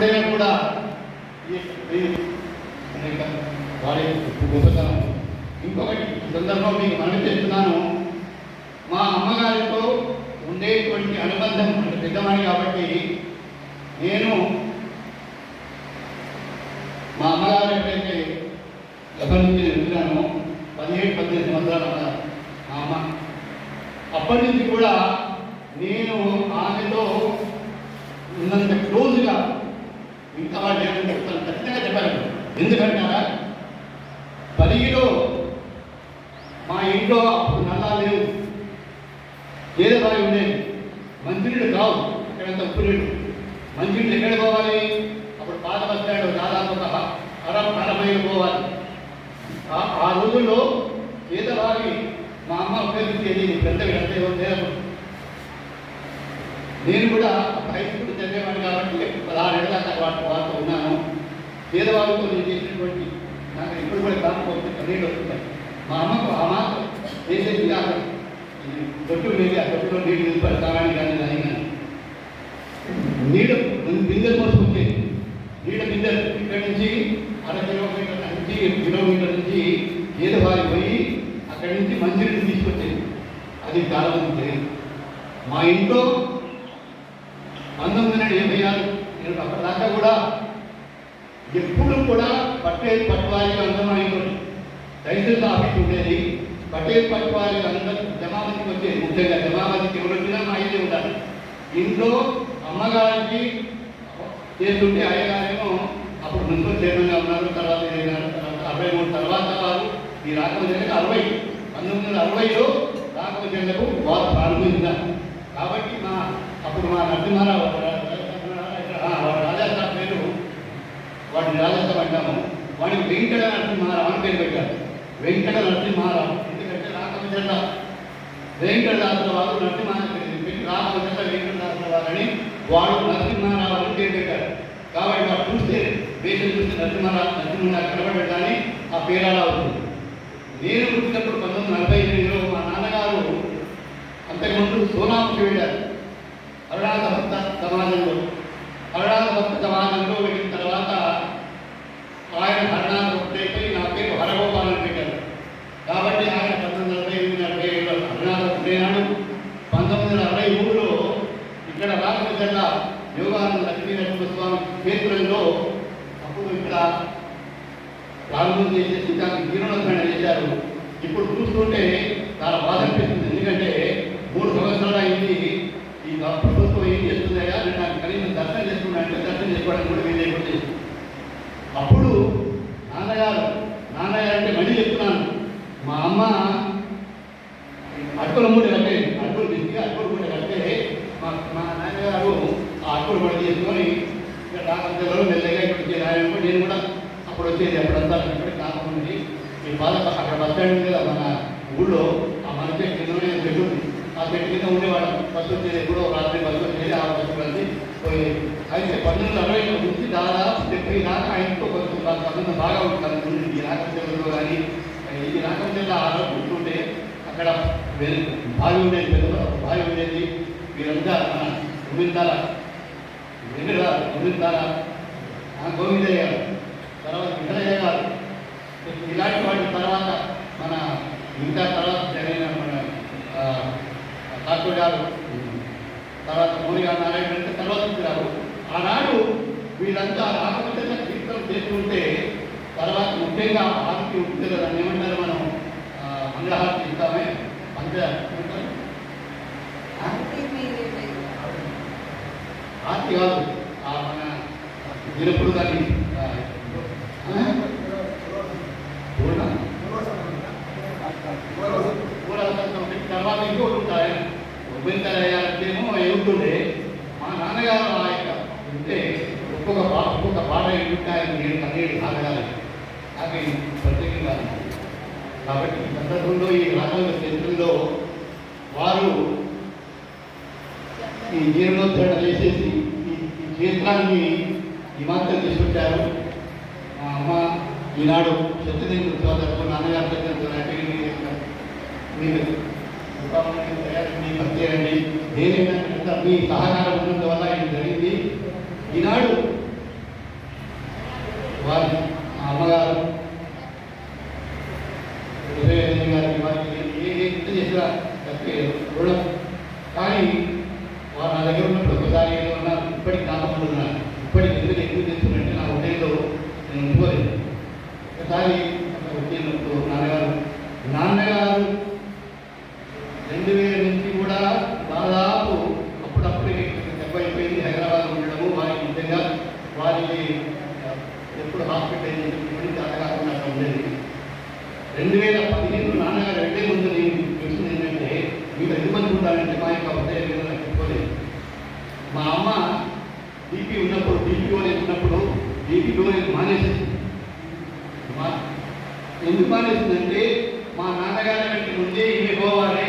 ఎప్పుడైనా కూడా వారి గొప్పతనం. ఇంకొకటి సందర్భం మీకు మనవి చేస్తున్నాను, మా అమ్మగారితో ఉండేటువంటి అనుబంధం అంటే పెద్దవాణి కాబట్టి నేను మా అమ్మగారు ఎప్పుడైతే ఎప్పటి నుంచి వెళ్తున్నానో 17-18 సంవత్సరాల మా అమ్మ, అప్పటి నుంచి కూడా నేను ఆమెతో ఉన్నంత క్లోజ్గా ఇంకా వాళ్ళు ఏమని చెప్తాను ఖచ్చితంగా చెప్పాను. ఎందుకంటారా, పరిగిలో మా ఇంట్లో అప్పుడు నల్లా లేవు, గేదెబావి ఉండేది, మంచినీళ్ళు కావు, అక్కడంత ఉప్పు నీళ్ళు. మంచినీళ్ళు ఎక్కడ పోవాలి, అప్పుడు పాత బస్టాండ్ దాదాపు ఒక 60 మైళ్ళు పోవాలి. ఆ రోజుల్లో గేదెబావి మా అమ్మ ఉపయోగించేది. పెద్దవి అంతే ఉండేది. నేను కూడా హై స్కూల్ చదివేవాడిని కాబట్టి 16 ఏళ్ళ దాకా వాటితో ఉన్నాను. పేదవాళ్ళతో నేను చేసినటువంటి నాకు ఇప్పుడు కూడా కాకపోతే కన్నీళ్ళు వస్తున్నాయి. మా అమ్మకు ఆ మాత్రం చేసేది కాదు. దొట్టు లేదు, ఆ దొట్టులో నీళ్ళు నిలిపారు తాగాని కానీ దాని కానీ నీళ్ళు బిందెలు మోసుకొచ్చేది. నీళ్ళ బిందెలు ఇక్కడి నుంచి 1/2 కిలోమీటర్ల నుంచి కిలోమీటర్ నుంచి గేదెబావి పోయి అక్కడి నుంచి మంచినీళ్ళు తీసుకొచ్చేది. అది చాలా మంది తెలియదు. మా ఇంట్లో 1976 నేను అప్పటిదాకా కూడా ఎప్పుడు కూడా పట్టువారికి అందమైంది. తహసీల్దార్ ఆఫీస్ ఉండేది, పటేల్ పట్టువారికి అందరూ జమామతికి వచ్చేది. ముఖ్యంగా జమామతికి ఎవరు వచ్చినా మా ఇంట్లో ఉండాలి. ఇంట్లో అమ్మగారికి చేస్తుంటే అయ్యగారేమో అప్పుడు మున్సిపల్ చైర్మన్గా ఉన్నారు. తర్వాత తర్వాత 63 తర్వాత వారు ఈ రాఘవచంద్రకు 1960లో రాఘవచంద్రకు వారు ప్రారంభించారు. కాబట్టి అప్పుడు మా నరసింహారావు రాజస్థాన్ పేరు, వాడిని రాజస్థాన్ అంటాము. వాడికి వెంకట నరసింహారావు అని పేరు పెట్టారు. వెంకట నరసింహారావు ఎందుకంటే రాఘవచంద్ర వెంకటదాసుల వారు రాఘవచంద్ర వెంకటదాసుల వారని వాడు నరసింహారావు అని పేరు పెట్టారు. కాబట్టి వాడు చూస్తే వేషం చూస్తే నరసింహారావు కనబడ్డాడు కానీ ఆ పేరు అలా అవుతుంది. నేను పుట్టినప్పుడు 1948లో మా నాన్నగారు అంతకుముందు సోనాపుకి వెళ్ళారు. అరుణాచల భక్త సమాజంలో వెళ్ళిన తర్వాత ఆయన హరణాథ అయిపోయి నా పేరు హరగోపాల్ అని పెట్టారు. కాబట్టి ఆయన 1948 హరణాథ పుట్టినాడు. 1963లో ఇక్కడ రాఘవచంద్ర యోగానంద లక్ష్మీనరసింహస్వామి క్షేత్రంలో అప్పుడు ఇక్కడ ప్రారంభం చేసేసి దానికి జీర్ణోద్ధరణ చేశారు. ఇప్పుడు చూస్తుంటే చాలా బాధ అనిపిస్తుంది. ఎందుకంటే 3 సంవత్సరాలు అయింది. ఈ ప్రభుత్వం ఏం చేస్తుందయా, నేను నాకు కనీసం దర్శనం చేసుకున్నానంటే దర్శనం చేసుకోవడానికి కూడా వీలు లేకుండా చేస్తుంది. అప్పుడు నాన్నగారు అంటే మళ్ళీ చెప్తున్నాను, మా అమ్మ అటుకుల మూట కట్టేది. అటుకులు తీసుకు అటుకుల మూట కట్టే మా నాన్నగారు ఆ అటుకులు మూట చేసుకొని ఇక్కడ రాఘవచంద్రలో మెల్లగా ఇక్కడ వచ్చేది. ఆయన నేను కూడా అప్పుడు వచ్చేది. అప్పుడంతా ఇప్పటికి కాకుండా ఈ బాధ అక్కడ బస్ స్టాండ్ ఉంది కదా మన ఊళ్ళో, ఆ మన కిందనే చెట్టు ఉంది. ఆ చెట్టు కింద ఉండేవాళ్ళం. బస్సు వచ్చేది ఎప్పుడో రాత్రి బస్సు వచ్చేది. ఆ బస్సు కలిసి పోయేది. అయితే 1960 నుంచి దాదాపు 70 దాకా ఆయనతో కొంచెం సంబంధం బాగా ఉంటుంది. ఈ రాఘవచంద్రలో కానీ ఇది రాఘవచంద్ర ఆ రోజు కూర్చుంటే అక్కడ బావి ఉండేది, పెద్ద బావి ఉండేది. వీరంతా మన గోవిందాల గోవిందయ్య గారు, తర్వాత విఠలయ్య గారు, ఇలాంటి వాటి తర్వాత మన ఇంకా తర్వాత జరిగిన మన ఠాకూర్ గారు, తర్వాత మౌలిగా నారాయణ అంటే తర్వాత వచ్చారు. ఆనాడు వీళ్ళంతా రాఘవచంద్ర కీర్తన చేస్తుంటే తర్వాత ముఖ్యంగా ఆర్తి ఉంటుంది కదా, ఏమంటారు మనం మంగళహారతి ఇస్తామే ఆర్తి కాదు, మన దినప్పుడు కానీ తర్వాత ఇంకోటి ఉంటాయి. ఉపేంద్రయ్యారంటేమో ఏముంటుండే మా నాన్నగారు ఆ యొక్క ఉంటే ఒక్కొక్క పాట ఉంటాయని నేను కన్నీళ్ళు ఆగడాలి నాకు ప్రత్యేకంగా. కాబట్టి ఈ సందర్భంలో ఈ రాఘవ చరిత్రలో వారు ఈ జీర్ణోద్ధరణ చేసేసి ఈ క్షేత్రాన్ని ఈ మాత్రం తీసుకొచ్చారు. మా అమ్మ ఈనాడు సత్యదేవుడు సోదరులు నాన్నగారు సత్యదేవుడు మీరు మీ పనిచేయండి. దేనికైనా మీ సహకారం ఉన్నందువల్ల ఇది జరిగింది. ఈనాడు పడ్డాయి లేదో నాకు చెప్పుకోలేదు. మా అమ్మ బీపీ ఉన్నప్పుడు బీపీ మానేసింది. ఎందుకు మానేసిందంటే మా నాన్నగారి కంటే ముందే ఇవి పోవాలి